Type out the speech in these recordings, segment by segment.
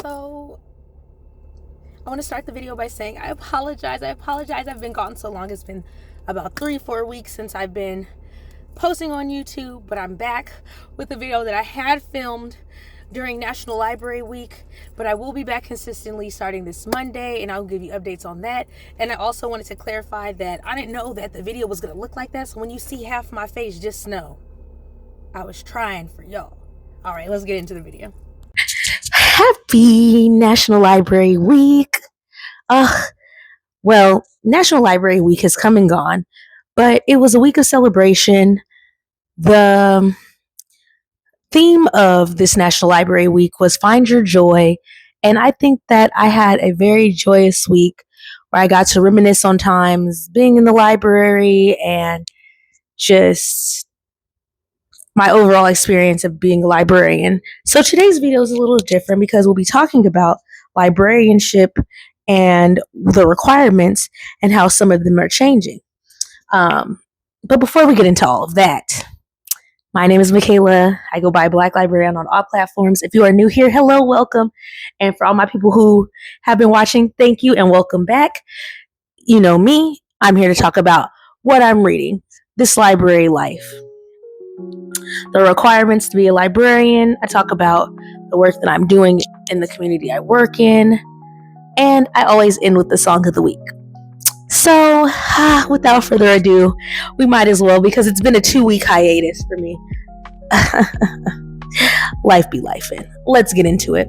So I want to start the video by saying I apologize. I've been gone so long. It's been about 3-4 weeks since I've been posting on YouTube, but I'm back with a video that I had filmed during National Library Week, but I will be back consistently starting this Monday, and I'll give you updates on that. And I also wanted to clarify that I didn't know that the video was going to look like that, so when you see half my face, just know I was trying for y'all. All right, let's get into the video. Happy National Library Week. Well, National Library Week has come and gone, but it was a week of celebration. The theme of this National Library Week was Find Your Joy, and I think that I had a very joyous week where I got to reminisce on times being in the library and just my overall experience of being a librarian. So today's video is a little different because we'll be talking about librarianship and the requirements and how some of them are changing. But before we get into all of that, my name is Michaela. I go by Black Librarian on all platforms. If you are new here, hello, welcome. And for all my people who have been watching, thank you and welcome back. You know me, I'm here to talk about what I'm reading, this library life. The requirements to be a librarian. I talk about the work that I'm doing in the community I work in. And I always end with the song of the week. So, without further ado, we might as well, because it's been a 2-week hiatus for me. Life be lifing. Let's get into it.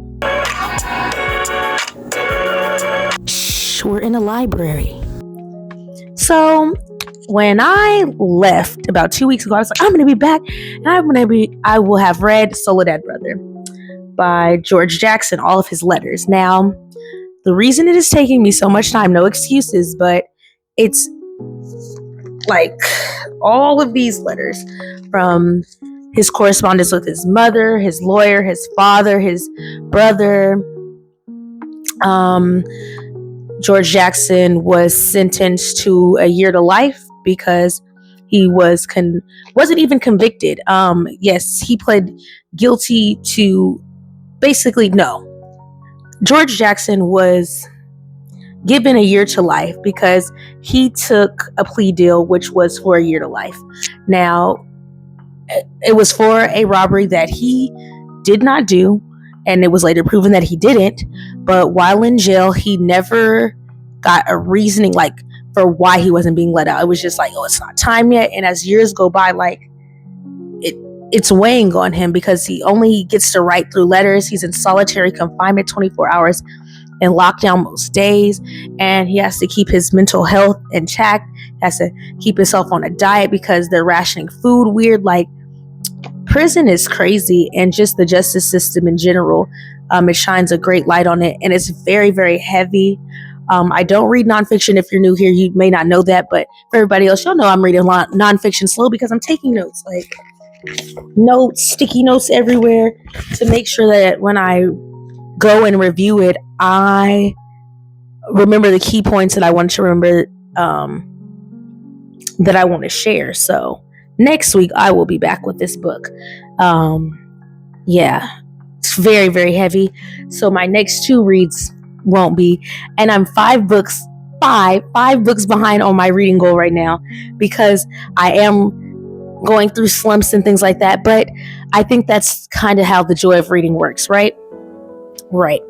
Shh, we're in a library. So, when I left about 2 weeks ago, I was like, I'm going to be back, and I will have read Soledad Brother by George Jackson, all of his letters. Now, the reason it is taking me so much time, no excuses, but it's like all of these letters from his correspondence with his mother, his lawyer, his father, his brother. George Jackson was sentenced to a year to life because he wasn't even convicted. Yes, he pled guilty to George Jackson was given a year to life because he took a plea deal, which was for a year to life. Now, it was for a robbery that he did not do, and it was later proven that he didn't. But while in jail, he never got a reasoning for why he wasn't being let out. It was just it's not time yet. And as years go by, it's weighing on him because he only gets to write through letters. He's in solitary confinement 24 hours in lockdown most days, and he has to keep his mental health in check. He has to keep himself on a diet because they're rationing food weird. Prison is crazy, and just the justice system in general, it shines a great light on it, and it's very, very heavy. I don't read nonfiction. If you're new here, you may not know that, but for everybody else, you'll know I'm reading nonfiction slow because I'm taking notes, sticky notes everywhere to make sure that when I go and review it, I remember the key points that I want to remember, that I want to share. So next week I will be back with this book. It's very, very heavy. So my next 2 reads won't be, and I'm 5 books behind on my reading goal right now because I am going through slumps and things like that. But I think that's kind of how the joy of reading works, right? Right.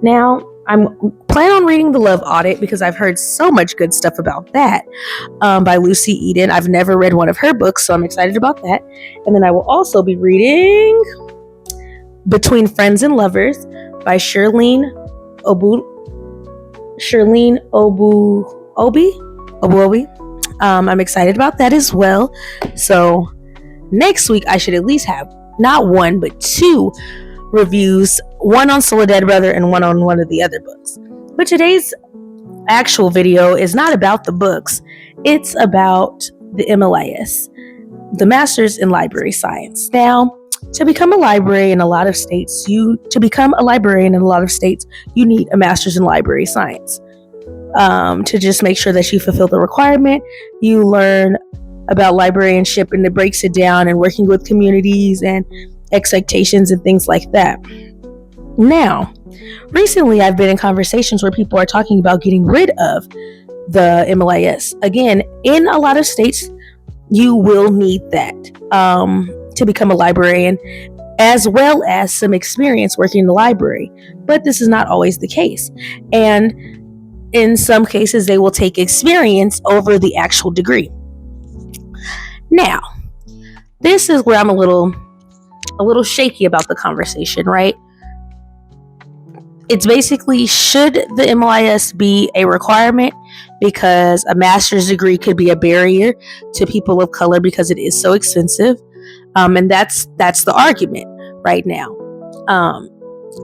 Now, I'm planning on reading The Love Audit because I've heard so much good stuff about that, by Lucy Eden. I've never read one of her books, so I'm excited about that. And then I will also be reading Between Friends and Lovers by Shirlene Obuobi. I'm excited about that as well. So next week I should at least have not 1 but 2 reviews, one on Soledad Brother and one on one of the other books. But today's actual video is not about the books. It's about the MLIS, the Masters in Library Science. Now, to become a librarian in a lot of states, you need a Master's in Library Science. To just make sure that you fulfill the requirement, you learn about librarianship, and it breaks it down and working with communities and expectations and things like that. Now, recently I've been in conversations where people are talking about getting rid of the MLIS. Again, in a lot of states, you will need that to become a librarian, as well as some experience working in the library. But this is not always the case. And in some cases, they will take experience over the actual degree. Now, this is where I'm a little shaky about the conversation, right? It's basically, should the MLIS be a requirement? Because a master's degree could be a barrier to people of color because it is so expensive. And that's the argument right now,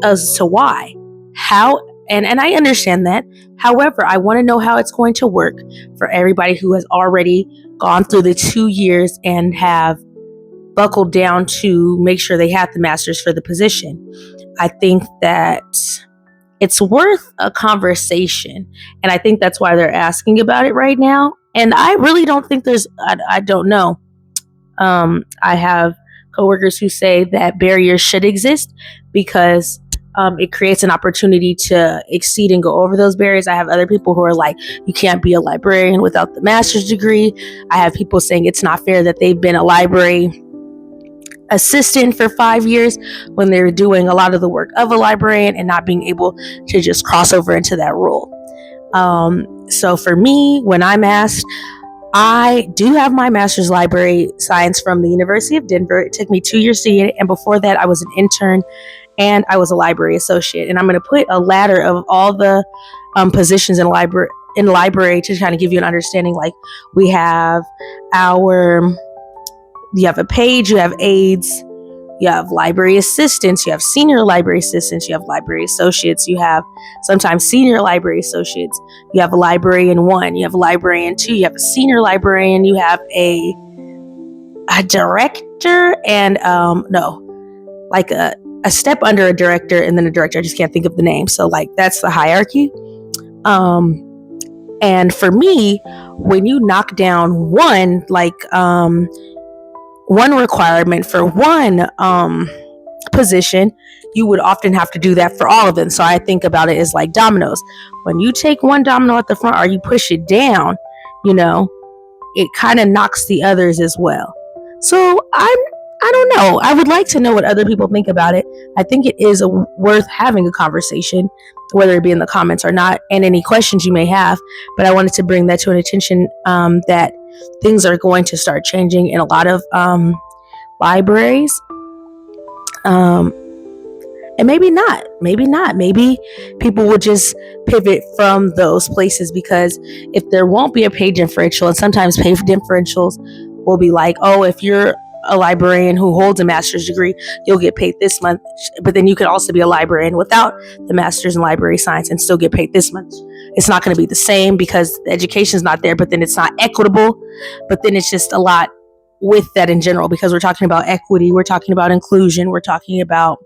as to why, how, and I understand that. However, I want to know how it's going to work for everybody who has already gone through the 2 years and have buckled down to make sure they have the master's for the position. I think that it's worth a conversation, and I think that's why they're asking about it right now. And I really don't think I don't know. I have coworkers who say that barriers should exist because it creates an opportunity to exceed and go over those barriers. I have other people who are like, you can't be a librarian without the master's degree. I have people saying it's not fair that they've been a library assistant for 5 years when they're doing a lot of the work of a librarian and not being able to just cross over into that role. So for me, when I'm asked, I do have my master's library science from the University of Denver. It took me 2 years to get it, and before that I was an intern and I was a library associate. And I'm going to put a ladder of all the positions in library to kind of give you an understanding. Like, we have you have a page, you have aides, you have library assistants, you have senior library assistants, you have library associates, you have sometimes senior library associates, you have a librarian 1, you have a librarian 2, you have a senior librarian, you have a director, and like a step under a director, and then a director. I just can't think of the name. So like, that's the hierarchy. And for me, when you knock down one requirement for one position, you would often have to do that for all of them. So I think about it as like dominoes. When you take one domino at the front or you push it down, it kind of knocks the others as well. So I don't know. I would like to know what other people think about it. I think it is worth having a conversation, whether it be in the comments or not, and any questions you may have. But I wanted to bring that to an attention, that things are going to start changing in a lot of libraries. And maybe not. Maybe people will just pivot from those places, because if there won't be a pay differential, and sometimes pay differentials will be like, oh, if you're a librarian who holds a master's degree, you'll get paid this month, but then you could also be a librarian without the master's in library science and still get paid this much. It's not going to be the same because the education is not there, but then it's not equitable. But then it's just a lot with that in general, because we're talking about equity, we're talking about inclusion, we're talking about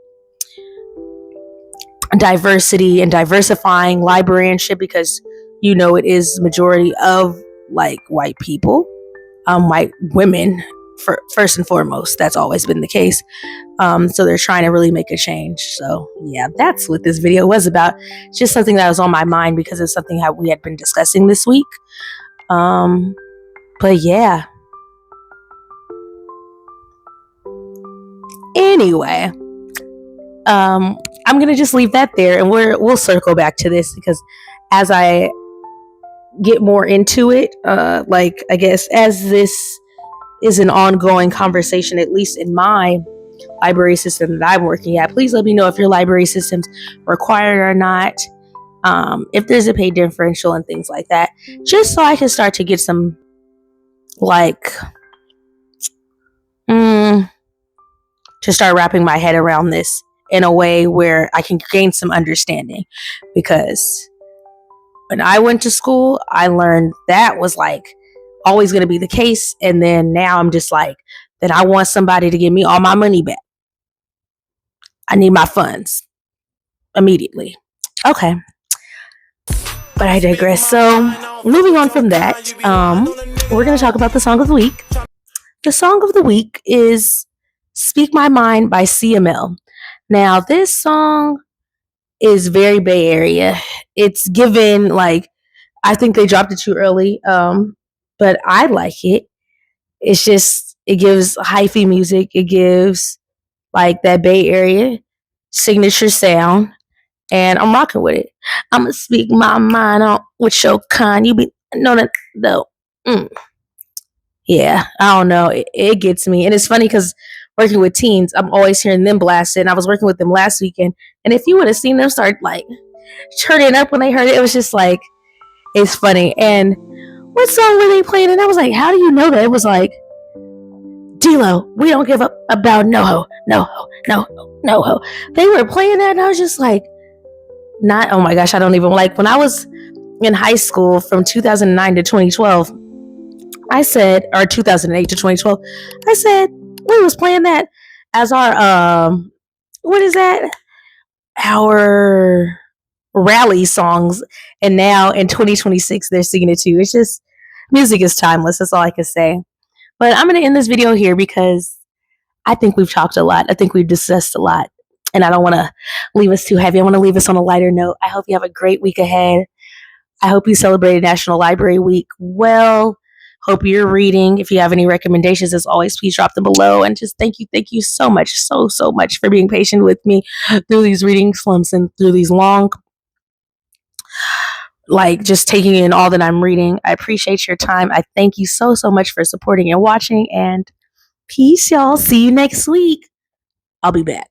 diversity and diversifying librarianship, because it is majority of like white people, white women, first and foremost. That's always been the case. So they're trying to really make a change. So yeah, that's what this video was about. It's just something that was on my mind because it's something that we had been discussing this week. But yeah. Anyway, I'm gonna just leave that there, and we'll circle back to this, because as I get more into it, I guess as this is an ongoing conversation, at least in my library system that I'm working at. Please let me know if your library system's required or not, if there's a pay differential and things like that, just so I can start to get some to start wrapping my head around this in a way where I can gain some understanding. Because when I went to school, I learned that was always going to be the case. And then now I'm just then I want somebody to give me all my money back. I need my funds immediately. Okay. But I digress. So moving on from that, we're going to talk about the song of the week. The song of the week is Speak My Mind by CML. Now, this song is very Bay Area. It's given like, I think they dropped it too early, but I like it. It's just, it gives hyphy music. It gives like that Bay Area signature sound, and I'm rocking with it. I'm gonna speak my mind on with your kind. You be no that no. Mm. Yeah, I don't know. It gets me, and it's funny because working with teens, I'm always hearing them blast it. And I was working with them last weekend, and if you would have seen them start like turning up when they heard it, it was just like, it's funny. And what song were they playing? And I was like, how do you know that? It was like, D-Lo, we don't give up about no ho, no ho, no ho, no ho. They were playing that, and I was just like, not, oh my gosh, I don't even like, when I was in high school from 2009 to 2012, I said, or 2008 to 2012, I said, we was playing that as our, what is that? Our rally songs. And now in 2026, they're singing it too. It's just, music is timeless. That's all I can say. But I'm going to end this video here because I think we've talked a lot. I think we've discussed a lot. And I don't want to leave us too heavy. I want to leave us on a lighter note. I hope you have a great week ahead. I hope you celebrated National Library Week well. Hope you're reading. If you have any recommendations, as always, please drop them below. And just thank you so much, so much for being patient with me through these reading slumps and through these long, like, just taking in all that I'm reading. I appreciate your time. I thank you so much for supporting and watching. And peace, y'all. See you next week. I'll be back.